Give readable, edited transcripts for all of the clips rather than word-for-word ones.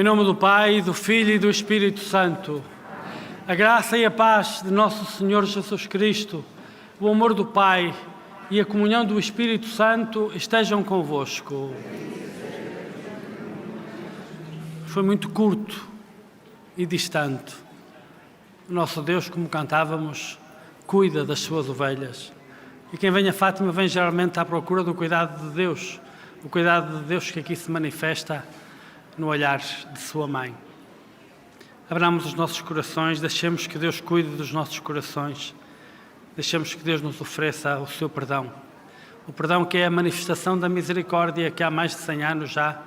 Em nome do Pai, do Filho e do Espírito Santo, a graça e a paz de nosso Senhor Jesus Cristo, o amor do Pai e a comunhão do Espírito Santo estejam convosco. Foi muito curto e distante. O nosso Deus, como cantávamos, cuida das suas ovelhas. E quem vem a Fátima vem geralmente à procura do cuidado de Deus, o cuidado de Deus que aqui se manifesta no olhar de sua mãe. Abramos os nossos corações, deixemos que Deus cuide dos nossos corações, deixemos que Deus nos ofereça o seu perdão. O perdão que é a manifestação da misericórdia que há mais de 100 anos já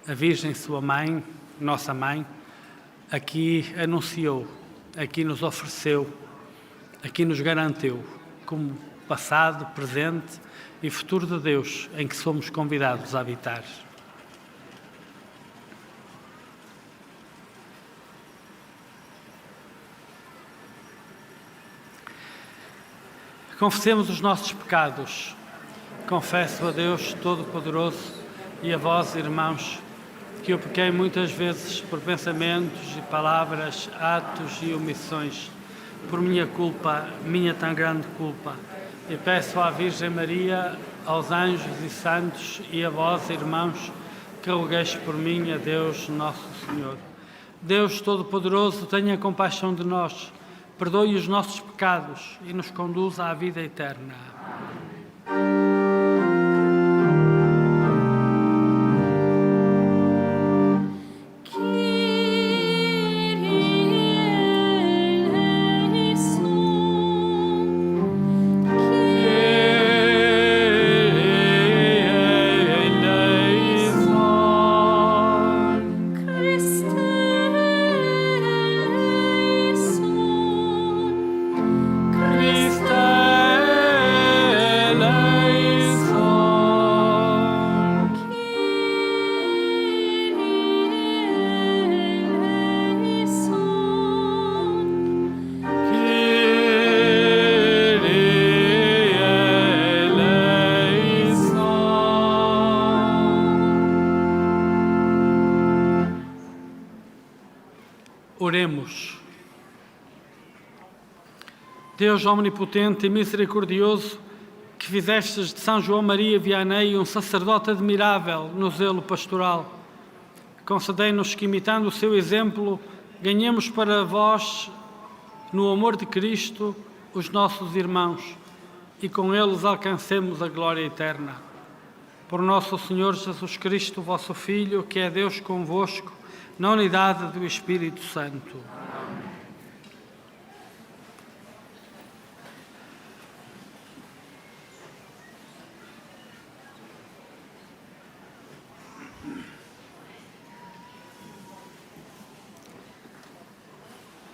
a Virgem, sua mãe, nossa mãe, aqui anunciou, aqui nos ofereceu, aqui nos garantiu, como passado, presente e futuro de Deus em que somos convidados a habitar. Confessemos os nossos pecados. Confesso a Deus Todo-Poderoso e a vós, irmãos, que eu pequei muitas vezes por pensamentos e palavras, atos e omissões, por minha culpa, minha tão grande culpa. E peço à Virgem Maria, aos anjos e santos e a vós, irmãos, que rogueis por mim a Deus Nosso Senhor. Deus Todo-Poderoso, tenha compaixão de nós, perdoe os nossos pecados e nos conduza à vida eterna. Christe eleison. Oremos. Deus omnipotente e misericordioso, que fizestes de São João Maria Vianney um sacerdote admirável no zelo pastoral, concedei-nos que, imitando o seu exemplo, ganhemos para vós, no amor de Cristo, os nossos irmãos e com eles alcancemos a glória eterna. Por nosso Senhor Jesus Cristo, vosso Filho, que é Deus convosco, na unidade do Espírito Santo.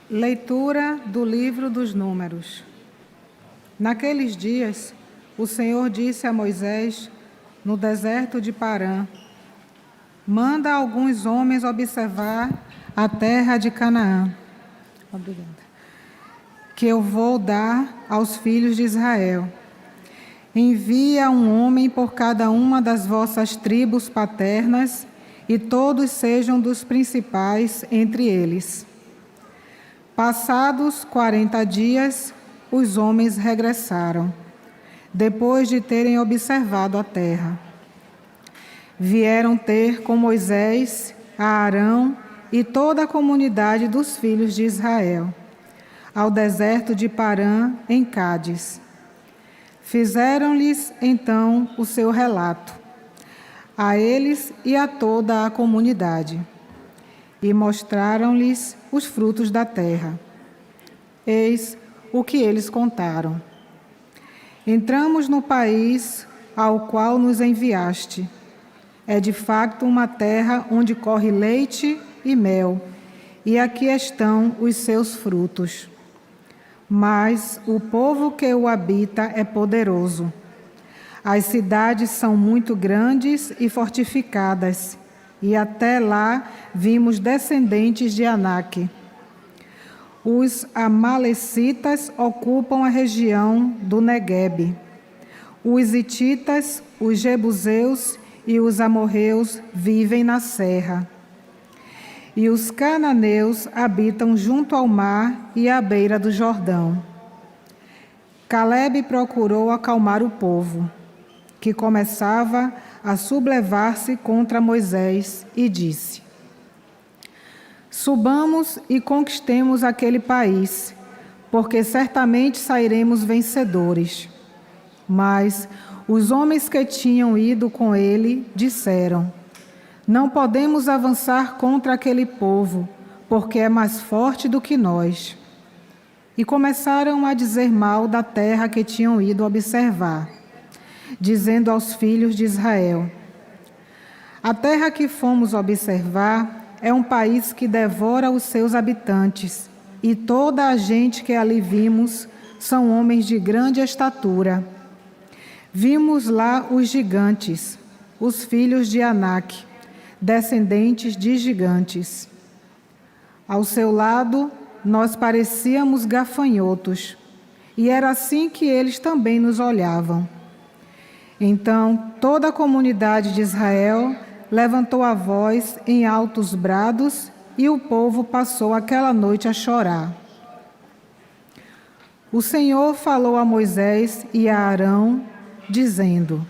Leitura do livro dos Números. Naqueles dias, o Senhor disse a Moisés, no deserto de Parã: manda alguns homens observar a terra de Canaã, que eu vou dar aos filhos de Israel. Envia um homem por cada uma das vossas tribos paternas, e todos sejam dos principais entre eles. Passados 40 dias, os homens regressaram, depois de terem observado a terra. Vieram ter com Moisés, Arão e toda a comunidade dos filhos de Israel, ao deserto de Parã, em Cádiz. Fizeram-lhes, então, o seu relato, a eles e a toda a comunidade, e mostraram-lhes os frutos da terra. Eis o que eles contaram. Entramos no país ao qual nos enviaste. É de facto uma terra onde corre leite e mel, e aqui estão os seus frutos. Mas o povo que o habita é poderoso. As cidades são muito grandes e fortificadas, e até lá vimos descendentes de Anak. Os amalecitas ocupam a região do Neguebe. Os hititas, os jebuseus e os amorreus vivem na serra. E os cananeus habitam junto ao mar e à beira do Jordão. Calebe procurou acalmar o povo, que começava a sublevar-se contra Moisés, e disse: subamos e conquistemos aquele país, porque certamente sairemos vencedores. Mas os homens que tinham ido com ele disseram: não podemos avançar contra aquele povo, porque é mais forte do que nós. E começaram a dizer mal da terra que tinham ido observar, dizendo aos filhos de Israel: a terra que fomos observar é um país que devora os seus habitantes, e toda a gente que ali vimos são homens de grande estatura. Vimos lá os gigantes, os filhos de Anak, descendentes de gigantes. Ao seu lado, nós parecíamos gafanhotos, e era assim que eles também nos olhavam. Então, toda a comunidade de Israel levantou a voz em altos brados, e o povo passou aquela noite a chorar. O Senhor falou a Moisés e a Arão, dizendo: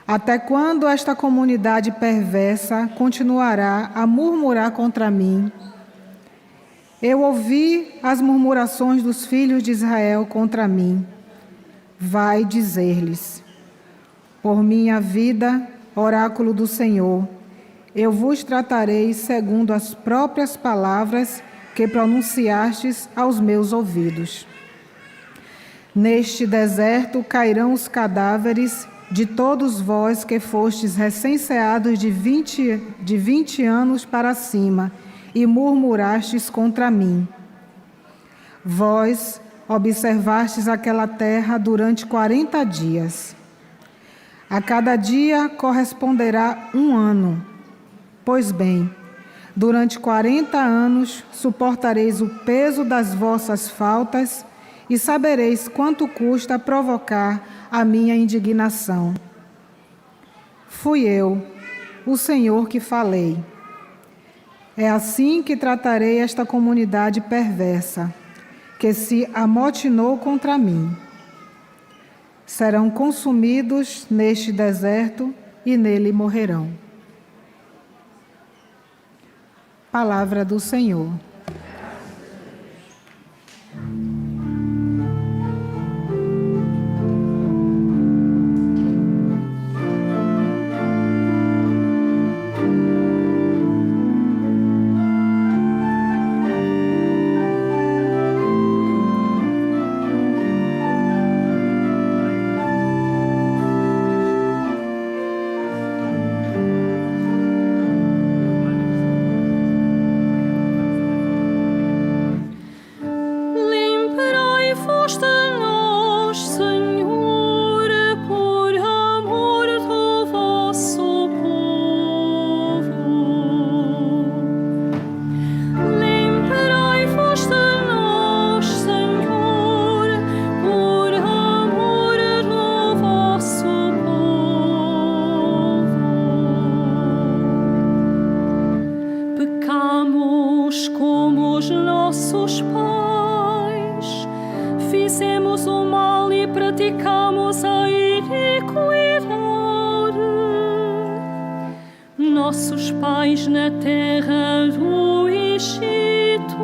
até quando esta comunidade perversa continuará a murmurar contra mim? Eu ouvi as murmurações dos filhos de Israel contra mim. Vai dizer-lhes: por minha vida, oráculo do Senhor, eu vos tratarei segundo as próprias palavras que pronunciastes aos meus ouvidos. Neste deserto cairão os cadáveres de todos vós que fostes recém-ceados de 20 anos para cima, e murmurastes contra mim. Vós observastes aquela terra durante 40 dias. A cada dia corresponderá 1 ano. Pois bem, durante 40 anos suportareis o peso das vossas faltas e sabereis quanto custa provocar a minha indignação. Fui eu, o Senhor, que falei. É assim que tratarei esta comunidade perversa, que se amotinou contra mim. Serão consumidos neste deserto e nele morrerão. Palavra do Senhor. Nossos pais na terra do Egito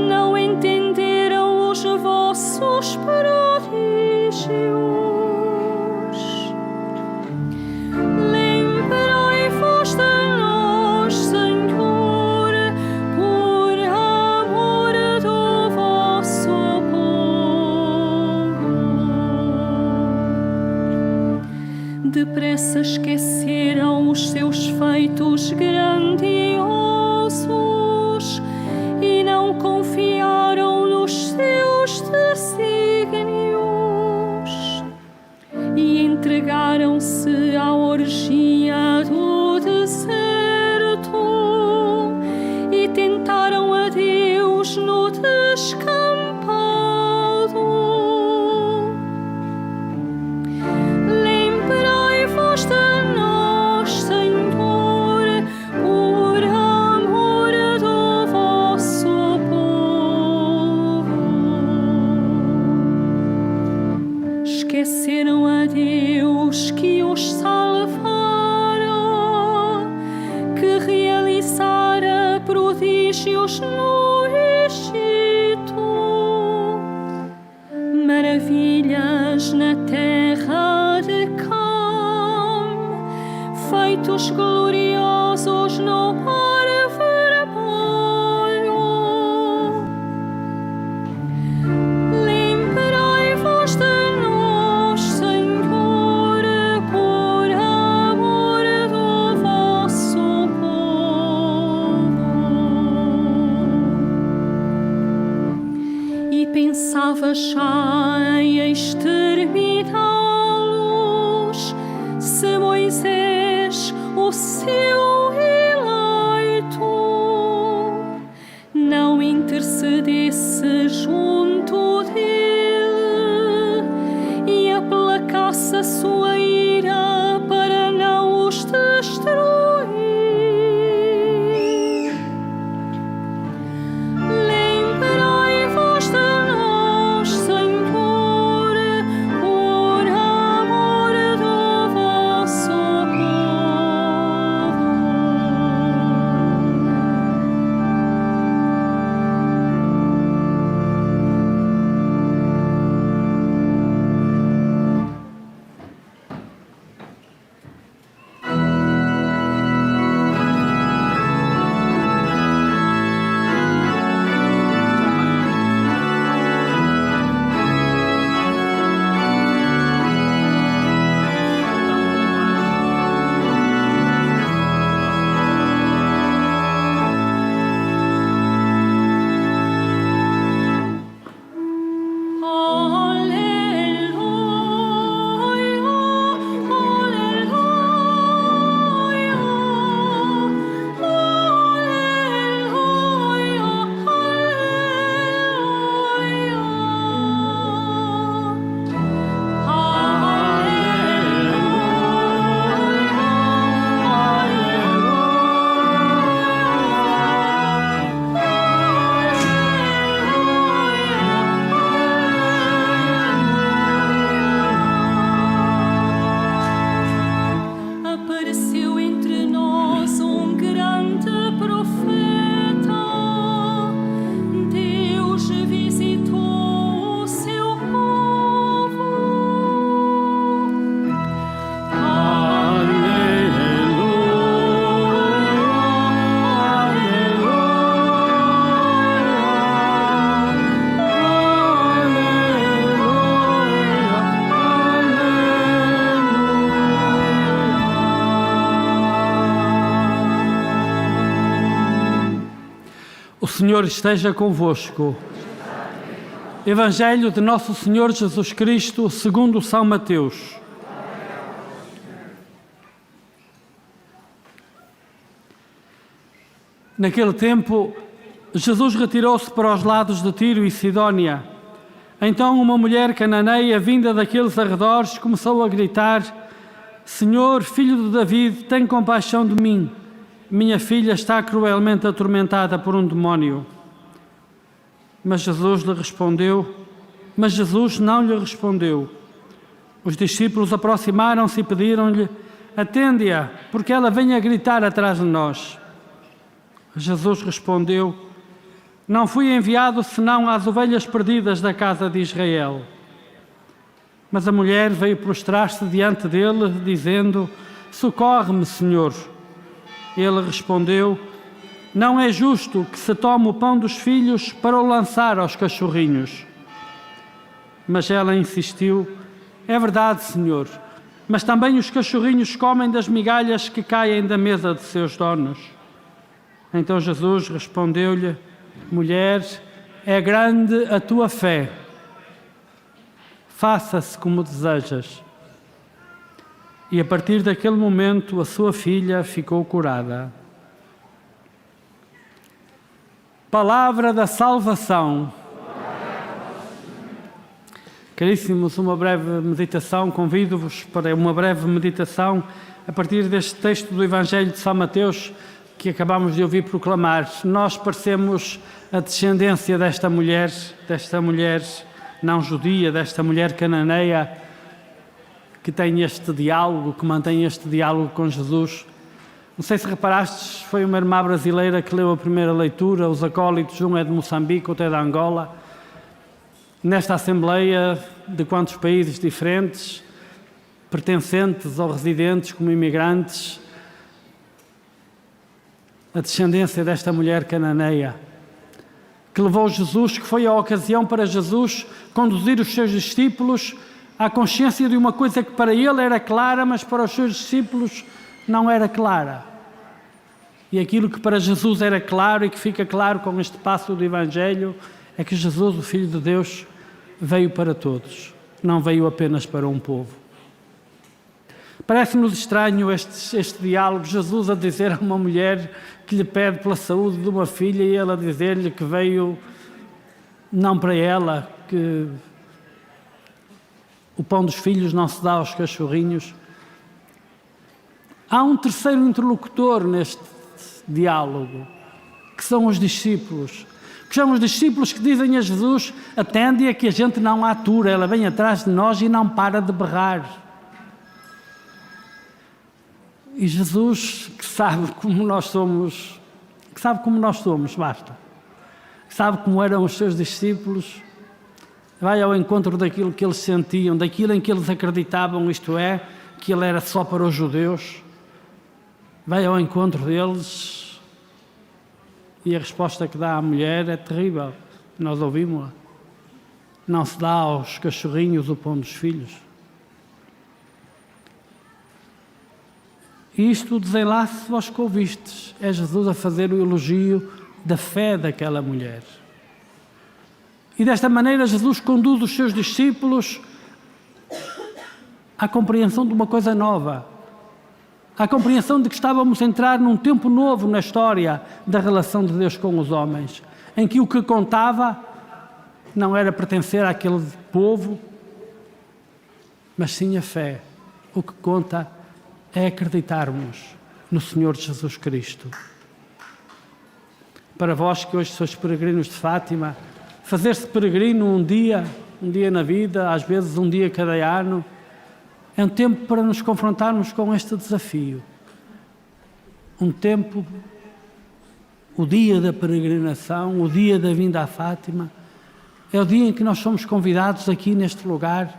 não entenderam os vossos prodígios. Lembrai-vos de nós, Senhor, por amor do vosso povo. Depressa esqueceram os seus feitos grandiosos e não confiaram nos seus desígnios e entregaram-se à orgia do deserto e tentaram a Deus no descampado. Lembrai-vos de nós, Senhor, por amor do vosso povo. Esqueceram a Deus que os salvara, que realizara prodígios no Egito, maravilhas na terra de Cam, feitos gloriosos no mar vermelho. Lembrai-vos de nós, Senhor, por amor do vosso povo. E pensava já em exterminá-los, se Moisés, o seu eleito, não intercedesse junto dele e aplacasse a sua ira para não os destruir. Lembrai-vos de nós, Senhor, por amor do vosso povo. Senhor esteja convosco. Evangelho de Nosso Senhor Jesus Cristo, segundo São Mateus. Naquele tempo, Jesus retirou-se para os lados de Tiro e Sidónia. Então uma mulher cananeia, vinda daqueles arredores, começou a gritar: Senhor, filho de David, tem compaixão de mim. Minha filha está cruelmente atormentada por um demónio. Mas Jesus não lhe respondeu. Os discípulos aproximaram-se e pediram-lhe: atende-a, porque ela vem a gritar atrás de nós. Jesus respondeu: não fui enviado senão às ovelhas perdidas da casa de Israel. Mas a mulher veio prostrar-se diante dele, dizendo: socorre-me, Senhor. Ele respondeu: não é justo que se tome o pão dos filhos para o lançar aos cachorrinhos. Mas ela insistiu: é verdade, Senhor, mas também os cachorrinhos comem das migalhas que caem da mesa de seus donos. Então Jesus respondeu-lhe: mulher, é grande a tua fé. Faça-se como desejas. E a partir daquele momento a sua filha ficou curada. Palavra da salvação. Caríssimos, uma breve meditação, convido-vos para uma breve meditação a partir deste texto do Evangelho de São Mateus que acabamos de ouvir proclamar. Nós parecemos a descendência desta mulher não judia, desta mulher cananeia, que tem este diálogo, que mantém este diálogo com Jesus. Não sei se reparastes, foi uma irmã brasileira que leu a primeira leitura, os acólitos, um é de Moçambique, outro é de Angola. Nesta Assembleia, de quantos países diferentes, pertencentes ou residentes como imigrantes, a descendência desta mulher cananeia, que levou Jesus, que foi a ocasião para Jesus conduzir os seus discípulos à consciência de uma coisa que para ele era clara, mas para os seus discípulos não era clara. E aquilo que para Jesus era claro e que fica claro com este passo do Evangelho é que Jesus, o Filho de Deus, veio para todos, não veio apenas para um povo. Parece-nos estranho este diálogo, Jesus a dizer a uma mulher que lhe pede pela saúde de uma filha e ela a dizer-lhe que veio não para ela, que o pão dos filhos não se dá aos cachorrinhos. Há um terceiro interlocutor neste diálogo, que são os discípulos. Que são os discípulos que dizem a Jesus: atende-a que a gente não a atura, ela vem atrás de nós e não para de berrar. E Jesus, que sabe como nós somos, basta. Que sabe como eram os seus discípulos, vai ao encontro daquilo que eles sentiam, daquilo em que eles acreditavam, isto é, que ele era só para os judeus. Vai ao encontro deles e a resposta que dá à mulher é terrível. Nós ouvimos-la. Não se dá aos cachorrinhos o pão dos filhos. E isto, o desenlace, vós que ouvistes, é Jesus a fazer o elogio da fé daquela mulher. E desta maneira Jesus conduz os seus discípulos à compreensão de uma coisa nova, à compreensão de que estávamos a entrar num tempo novo na história da relação de Deus com os homens, em que o que contava não era pertencer àquele povo, mas sim a fé. O que conta é acreditarmos no Senhor Jesus Cristo. Para vós que hoje sois peregrinos de Fátima, fazer-se peregrino um dia na vida, às vezes um dia cada ano, é um tempo para nos confrontarmos com este desafio. Um tempo, o dia da peregrinação, o dia da vinda à Fátima, é o dia em que nós somos convidados aqui neste lugar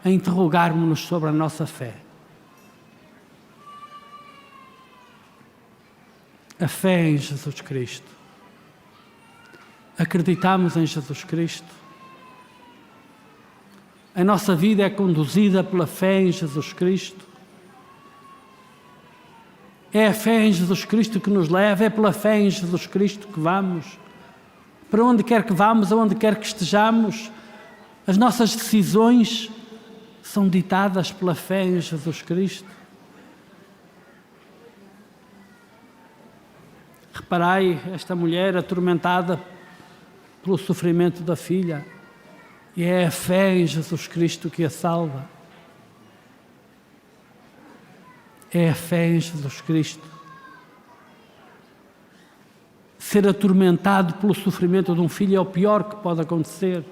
a interrogarmos-nos sobre a nossa fé. A fé em Jesus Cristo. Acreditamos em Jesus Cristo. A nossa vida é conduzida pela fé em Jesus Cristo. É a fé em Jesus Cristo que nos leva, é pela fé em Jesus Cristo que vamos. Para onde quer que vamos, aonde quer que estejamos, as nossas decisões são ditadas pela fé em Jesus Cristo. Reparai esta mulher atormentada pelo sofrimento da filha, e é a fé em Jesus Cristo que a salva. É a fé em Jesus Cristo. Ser atormentado pelo sofrimento de um filho é o pior que pode acontecer.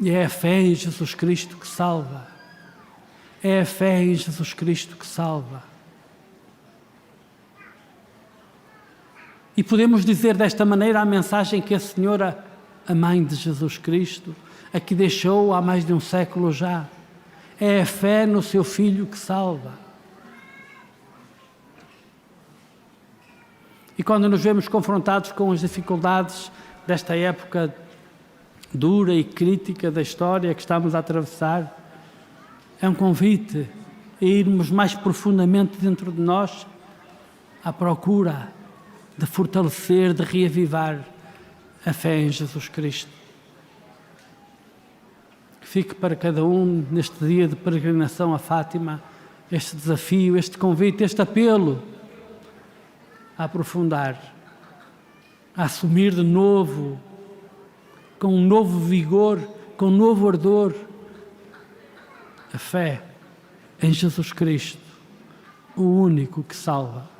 E é a fé em Jesus Cristo que salva. É a fé em Jesus Cristo que salva. E podemos dizer desta maneira a mensagem que a Senhora, a Mãe de Jesus Cristo, aqui deixou há mais de um século já. É a fé no seu Filho que salva. E quando nos vemos confrontados com as dificuldades desta época dura e crítica da história que estamos a atravessar, é um convite a irmos mais profundamente dentro de nós à procura de fortalecer, de reavivar a fé em Jesus Cristo. Que fique para cada um, neste dia de peregrinação a Fátima, este desafio, este convite, este apelo a aprofundar, a assumir de novo, com um novo vigor, com um novo ardor, a fé em Jesus Cristo, o único que salva.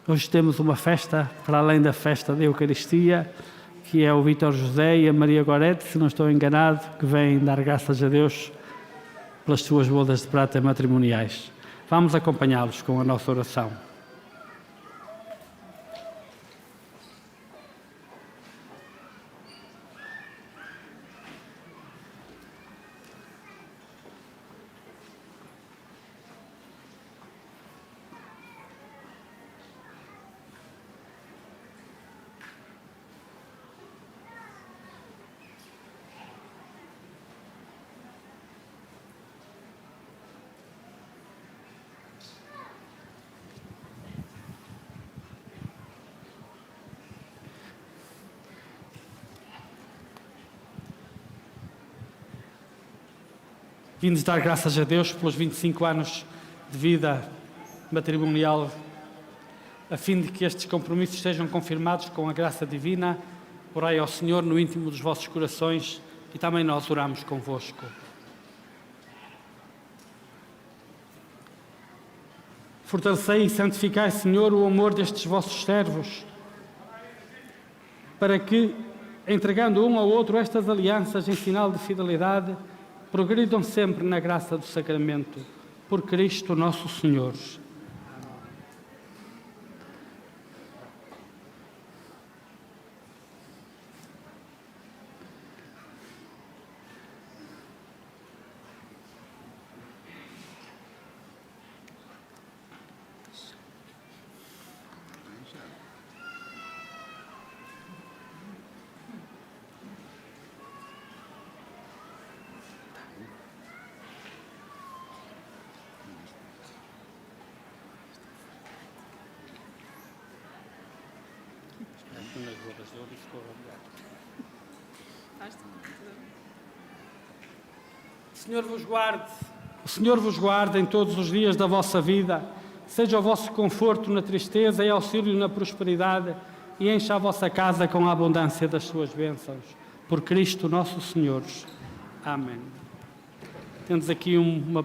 Hoje temos uma festa, para além da festa da Eucaristia, que é o Vítor José e a Maria Gorete, se não estou enganado, que vêm dar graças a Deus pelas suas bodas de prata matrimoniais. Vamos acompanhá-los com a nossa oração. Vimos dar graças a Deus pelos 25 anos de vida matrimonial, a fim de que estes compromissos sejam confirmados com a graça divina. Orai ao Senhor no íntimo dos vossos corações e também nós oramos convosco. Fortalecei e santificai, Senhor, o amor destes vossos servos, para que, entregando um ao outro estas alianças em sinal de fidelidade, progridam sempre na graça do sacramento, por Cristo nosso Senhor. O Senhor vos guarde em todos os dias da vossa vida, seja o vosso conforto na tristeza e auxílio na prosperidade, e encha a vossa casa com a abundância das suas bênçãos. Por Cristo nosso Senhor. Amém. Temos aqui um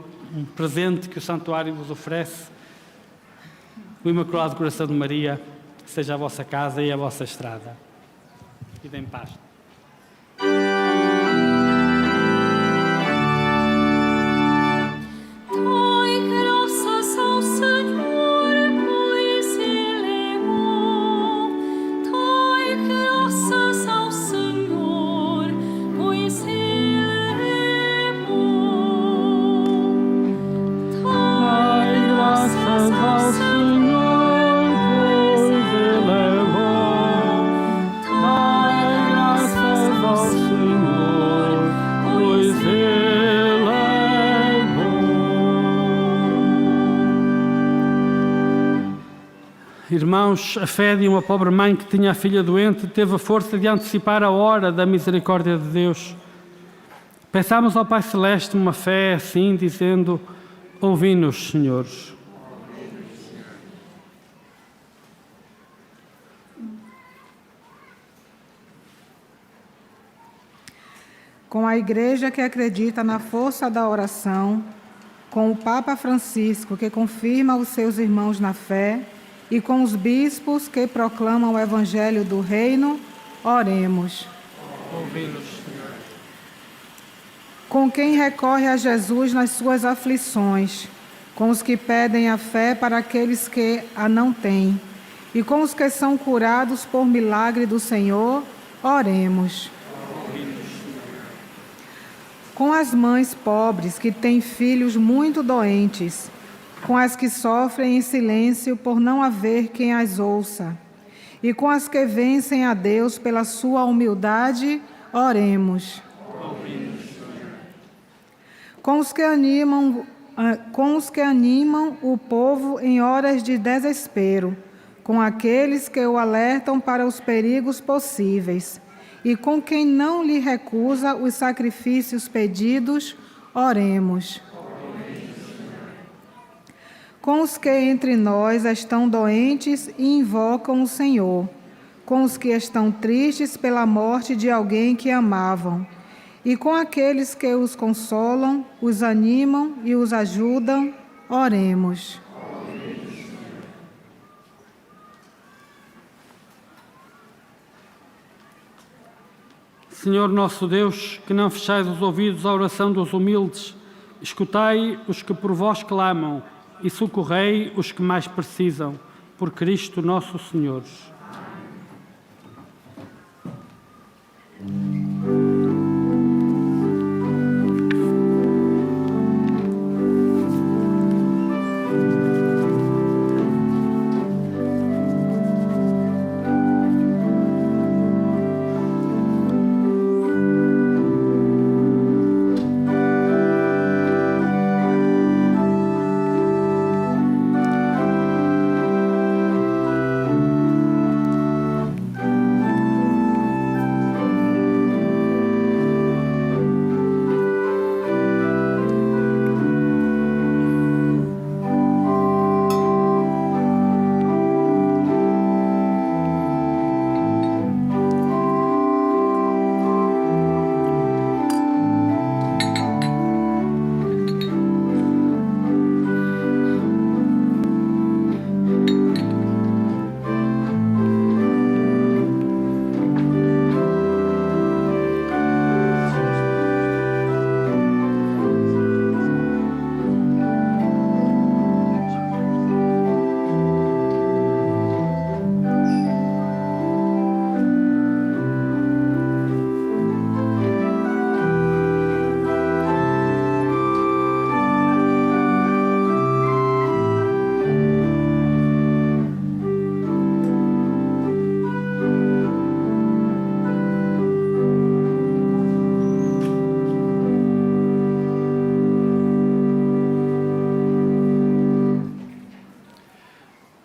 presente que o Santuário vos oferece, o Imaculado Coração de Maria, seja a vossa casa e a vossa estrada. Ide em paz. Senhor, pois Ele é bom. Dai graças irmãos, a fé de uma pobre mãe que tinha a filha doente teve a força de antecipar a hora da misericórdia de Deus. Peçamos ao Pai Celeste uma fé assim, dizendo: ouvi-nos, Senhor. Com a Igreja que acredita na força da oração, com o Papa Francisco que confirma os seus irmãos na fé e com os bispos que proclamam o Evangelho do Reino, oremos. Ouvi-nos, Senhor. Com quem recorre a Jesus nas suas aflições, com os que pedem a fé para aqueles que a não têm, e com os que são curados por milagre do Senhor, oremos. Com as mães pobres que têm filhos muito doentes, com as que sofrem em silêncio por não haver quem as ouça, e com as que vencem a Deus pela sua humildade, oremos. Com os que animam o povo em horas de desespero, com aqueles que o alertam para os perigos possíveis, e com quem não lhe recusa os sacrifícios pedidos, oremos. Com os que entre nós estão doentes e invocam o Senhor, com os que estão tristes pela morte de alguém que amavam, e com aqueles que os consolam, os animam e os ajudam, oremos. Senhor nosso Deus, que não fechais os ouvidos à oração dos humildes, escutai os que por vós clamam e socorrei os que mais precisam, por Cristo nosso Senhor.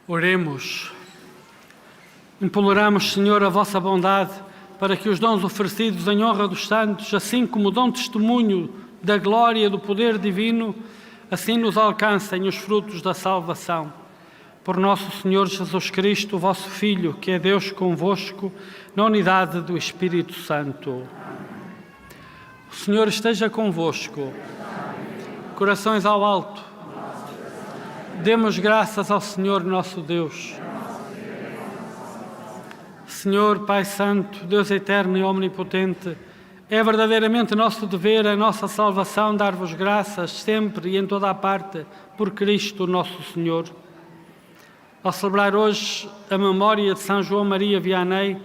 Oremos. Imploramos, Senhor, a vossa bondade para que os dons oferecidos em honra dos santos, assim como dão testemunho da glória do poder divino, assim nos alcancem os frutos da salvação. Por nosso Senhor Jesus Cristo, vosso Filho, que é Deus convosco, na unidade do Espírito Santo. O Senhor esteja convosco. Corações ao alto. Demos graças ao Senhor nosso Deus. Senhor, Pai Santo, Deus eterno e omnipotente, é verdadeiramente nosso dever, a nossa salvação, dar-vos graças sempre e em toda a parte, por Cristo nosso Senhor. Ao celebrar hoje a memória de São João Maria Vianney,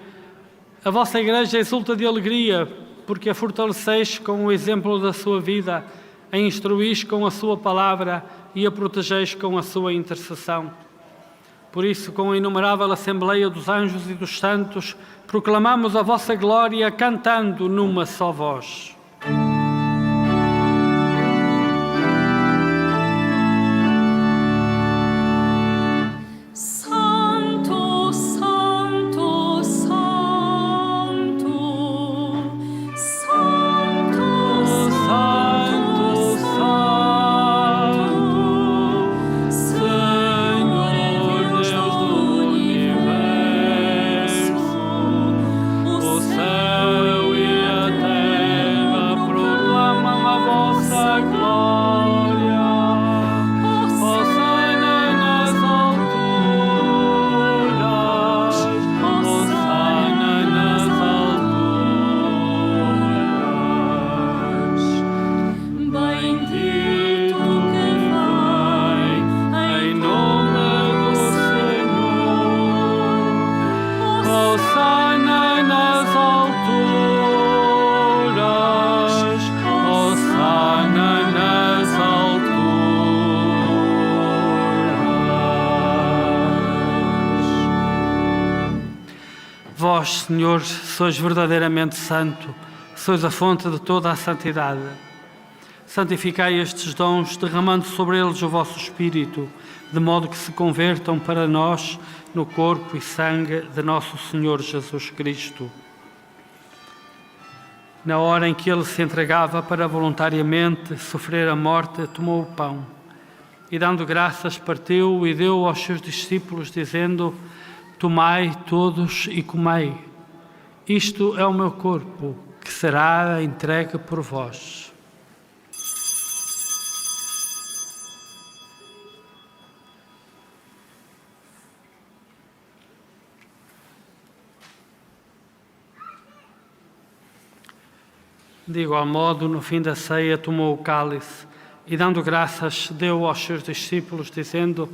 a vossa Igreja exulta de alegria, porque a fortaleceis com o exemplo da sua vida, a instruís com a sua palavra e a protegeis com a sua intercessão. Por isso, com a inumerável Assembleia dos Anjos e dos Santos, proclamamos a vossa glória cantando numa só voz. Santo Hosana nas alturas, Hosana nas alturas. Vós, Senhor, sois verdadeiramente santo, sois a fonte de toda a santidade. Santificai estes dons, derramando sobre eles o vosso Espírito, de modo que se convertam para nós no corpo e sangue de nosso Senhor Jesus Cristo. Na hora em que ele se entregava para voluntariamente sofrer a morte, tomou o pão e, dando graças, partiu e deu aos seus discípulos, dizendo: Tomai todos e comei. Isto é o meu corpo, que será entregue por vós. De igual modo, no fim da ceia, tomou o cálice e, dando graças, deu aos seus discípulos, dizendo: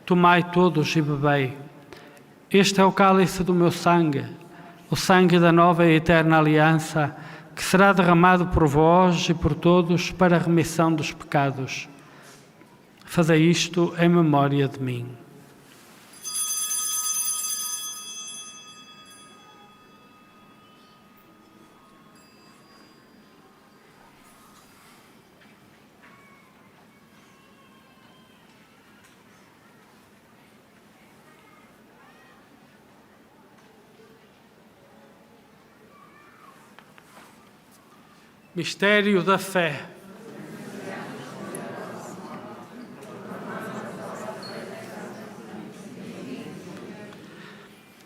Tomai todos e bebei. Este é o cálice do meu sangue, o sangue da nova e eterna aliança, que será derramado por vós e por todos para a remissão dos pecados. Fazei isto em memória de mim. Mistério da fé.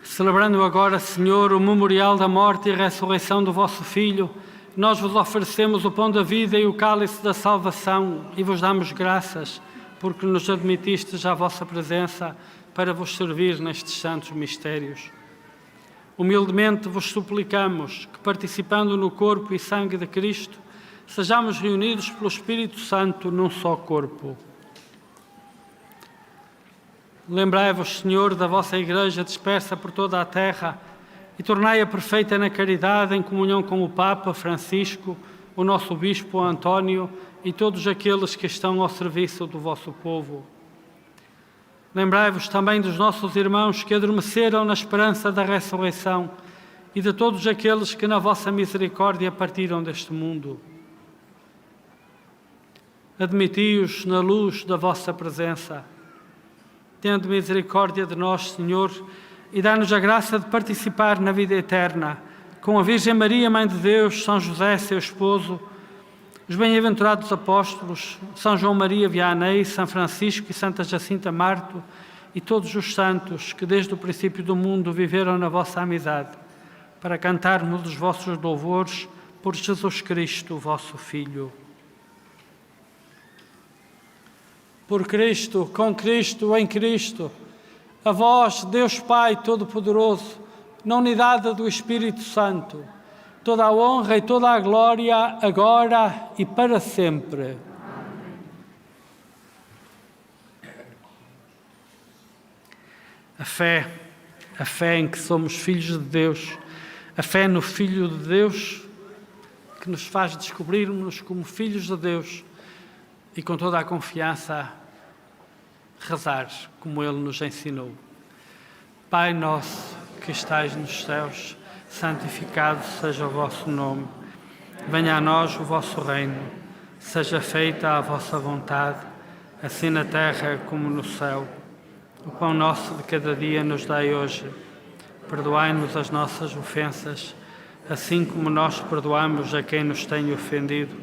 Celebrando agora, Senhor, o memorial da morte e ressurreição do vosso Filho, nós vos oferecemos o pão da vida e o cálice da salvação e vos damos graças, porque nos admitistes à vossa presença para vos servir nestes santos mistérios. Humildemente vos suplicamos que, participando no corpo e sangue de Cristo, sejamos reunidos pelo Espírito Santo num só corpo. Lembrai-vos, Senhor, da vossa Igreja dispersa por toda a terra e tornai-a perfeita na caridade, em comunhão com o Papa Francisco, o nosso Bispo António e todos aqueles que estão ao serviço do vosso povo. Lembrai-vos também dos nossos irmãos que adormeceram na esperança da ressurreição e de todos aqueles que na vossa misericórdia partiram deste mundo. Admiti-os na luz da vossa presença. Tende misericórdia de nós, Senhor, e dá-nos a graça de participar na vida eterna com a Virgem Maria, Mãe de Deus, São José, seu esposo, os bem-aventurados apóstolos, São João Maria Vianney, São Francisco e Santa Jacinta Marto e todos os santos que desde o princípio do mundo viveram na vossa amizade, para cantarmos os vossos louvores por Jesus Cristo, vosso Filho. Por Cristo, com Cristo, em Cristo, a vós, Deus Pai Todo-Poderoso, na unidade do Espírito Santo, toda a honra e toda a glória, agora e para sempre. A fé em que somos filhos de Deus, a fé no Filho de Deus, que nos faz descobrirmos como filhos de Deus e com toda a confiança rezar como Ele nos ensinou. Pai nosso que estais nos céus, santificado seja o vosso nome. Venha a nós o vosso reino. Seja feita a vossa vontade, assim na terra como no céu. O pão nosso de cada dia nos dai hoje. Perdoai-nos as nossas ofensas, assim como nós perdoamos a quem nos tem ofendido.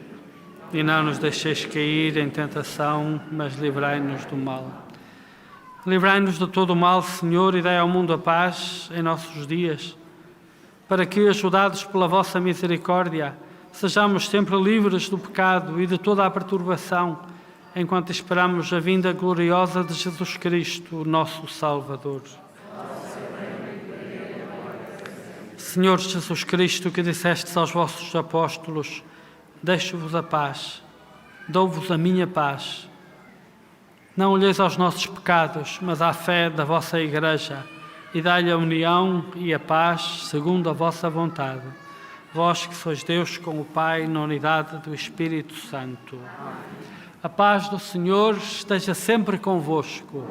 E não nos deixeis cair em tentação, mas livrai-nos do mal. Livrai-nos de todo o mal, Senhor, e dai ao mundo a paz em nossos dias, para que, ajudados pela vossa misericórdia, sejamos sempre livres do pecado e de toda a perturbação, enquanto esperamos a vinda gloriosa de Jesus Cristo, o nosso Salvador. Senhor Jesus Cristo, que dissestes aos vossos apóstolos: deixo-vos a paz, dou-vos a minha paz. Não olheis aos nossos pecados, mas à fé da vossa Igreja, e dai-lhe a união e a paz segundo a vossa vontade. Vós que sois Deus com o Pai na unidade do Espírito Santo. A paz do Senhor esteja sempre convosco.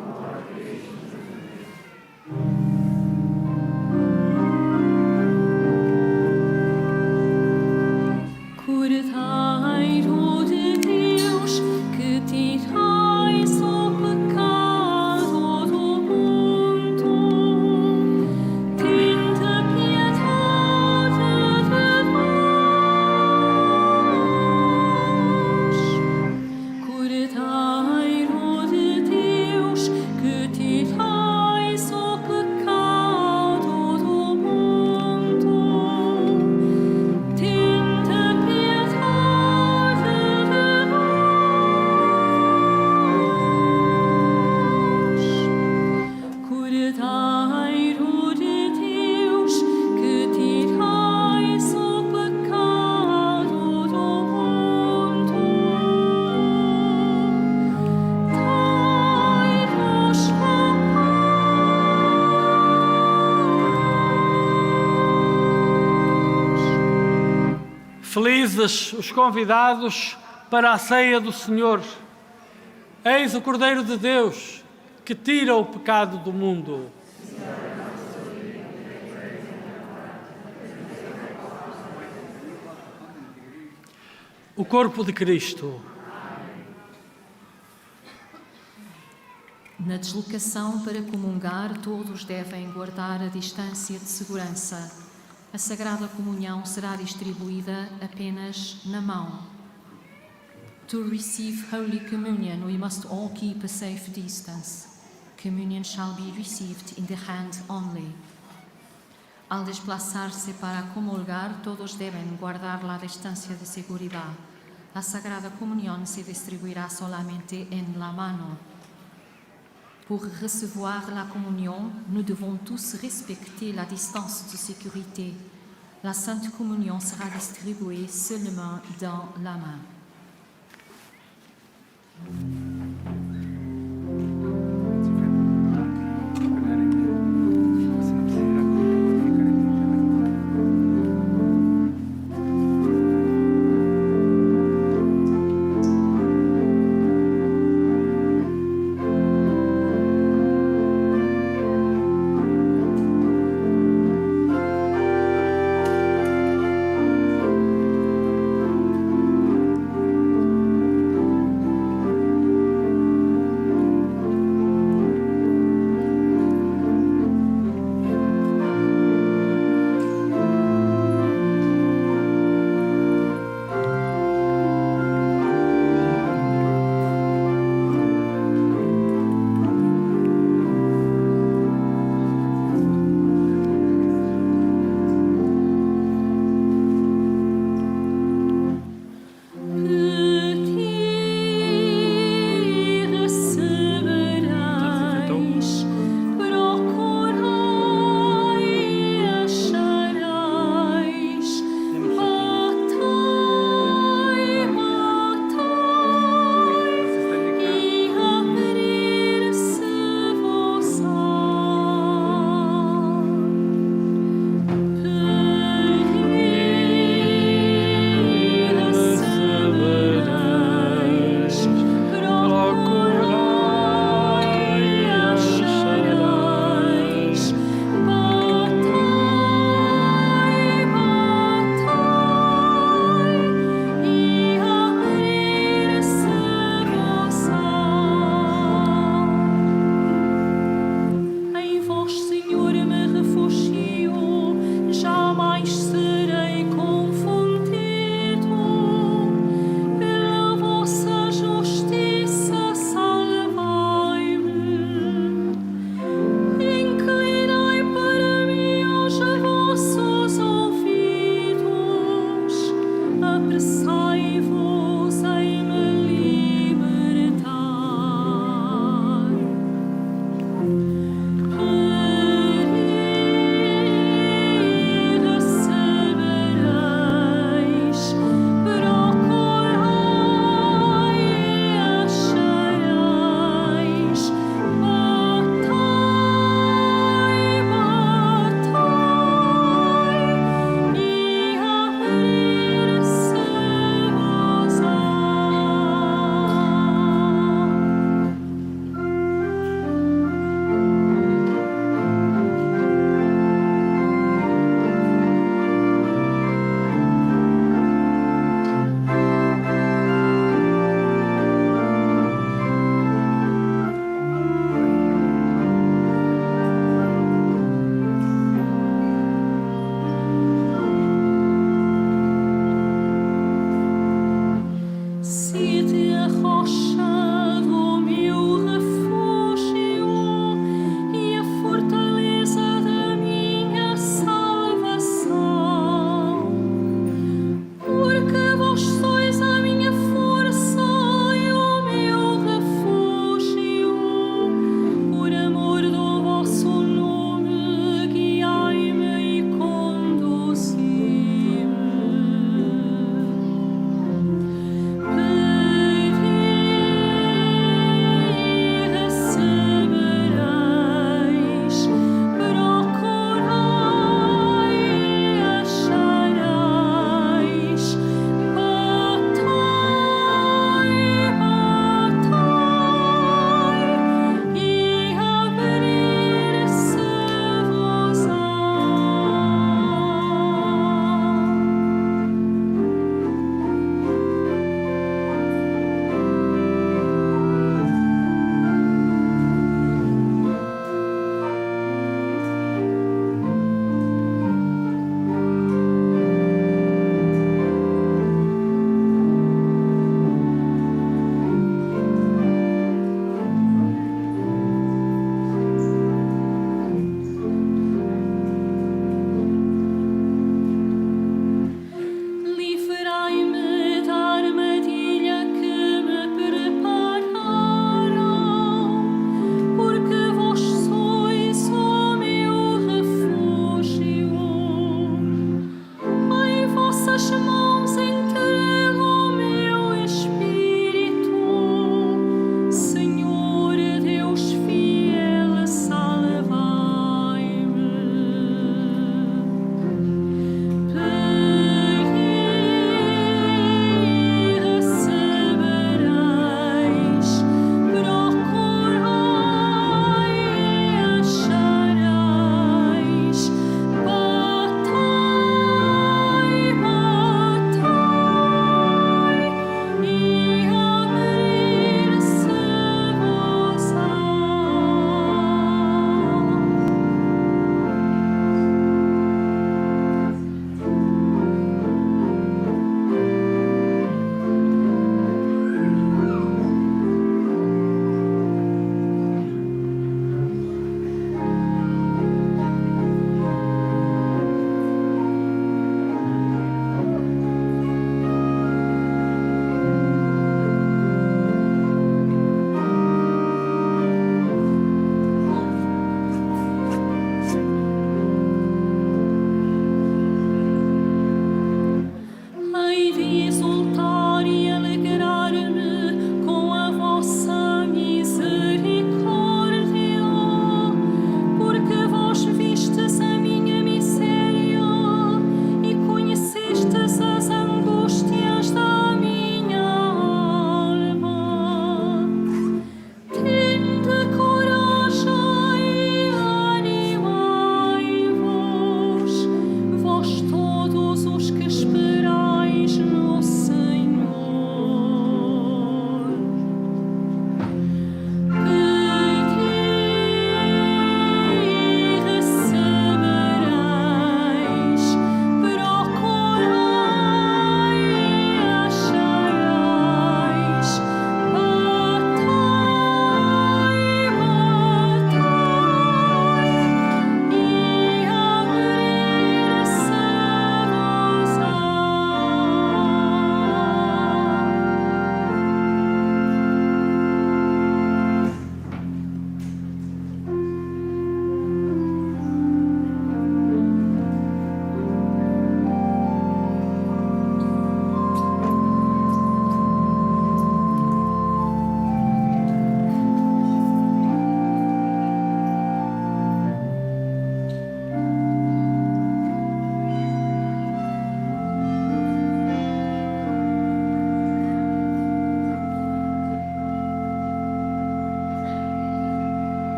Cordeiro de Deus, que tirais o pecado do mundo, tende piedade de nós. Cordeiro de Deus, que tirais o pecado do mundo, tende piedade de nós. Cordeiro de Deus, que tirais o pecado do mundo, dai-nos a paz. Felizes os convidados para a ceia do Senhor. Eis o Cordeiro de Deus, que tira o pecado do mundo. O corpo de Cristo. Na deslocação para comungar, todos devem guardar a distância de segurança. A Sagrada Comunhão será distribuída apenas na mão. To receive Holy Communion, we must all keep a safe distance. Communion shall be received in the hand only. Al desplazarse para comulgar, todos deben guardar la distancia de seguridad. La Sagrada Comunión se distribuirá solamente en la mano. Pour recevoir la communion, nous devons tous respecter la distance de sécurité. La Sainte Communion sera distribuée seulement dans la main.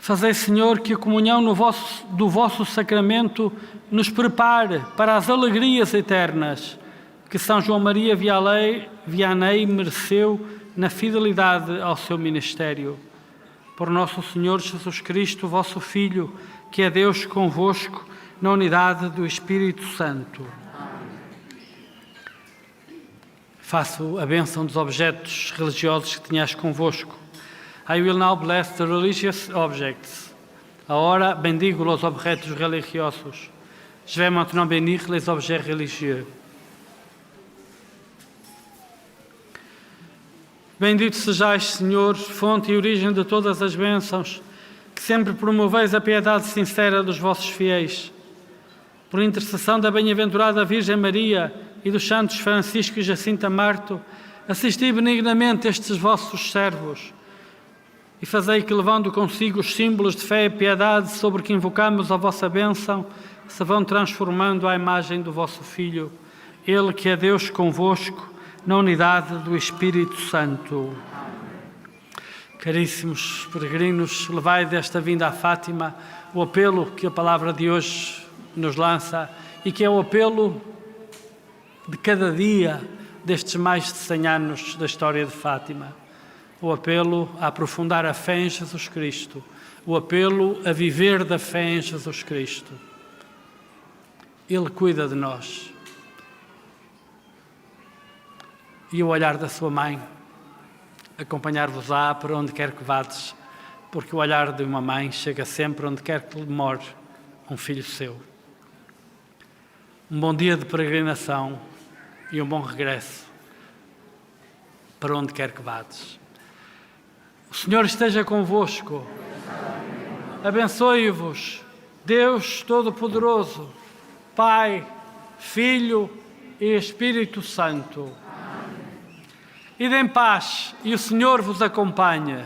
Fazei, Senhor, que a comunhão do vosso sacramento nos prepare para as alegrias eternas que São João Maria Vianney mereceu na fidelidade ao seu ministério. Por nosso Senhor Jesus Cristo, vosso Filho, que é Deus convosco, na unidade do Espírito Santo. Faço a bênção dos objetos religiosos que tenhas convosco. I will now bless the religious objects. Agora bendigo os objetos religiosos. Je vais maintenant bénir les objets religieux. Bendito sejais, Senhor, fonte e origem de todas as bênçãos, que sempre promoveis a piedade sincera dos vossos fiéis. Por intercessão da bem-aventurada Virgem Maria e dos santos Francisco e Jacinta Marto, assisti benignamente estes vossos servos e fazei que, levando consigo os símbolos de fé e piedade sobre que invocamos a vossa bênção, se vão transformando à imagem do vosso Filho, Ele que é Deus convosco, na unidade do Espírito Santo. Caríssimos peregrinos, levai desta vinda a Fátima o apelo que a palavra de hoje nos lança e que é o apelo de cada dia destes mais de 100 anos da história de Fátima. O apelo a aprofundar a fé em Jesus Cristo, o apelo a viver da fé em Jesus Cristo. Ele cuida de nós. E o olhar da sua mãe acompanhar-vos-á para onde quer que vades, porque o olhar de uma mãe chega sempre onde quer que more um filho seu. Um bom dia de peregrinação e um bom regresso para onde quer que vades. O Senhor esteja convosco. Abençoe-vos, Deus Todo-Poderoso, Pai, Filho e Espírito Santo. Ide em paz e o Senhor vos acompanhe.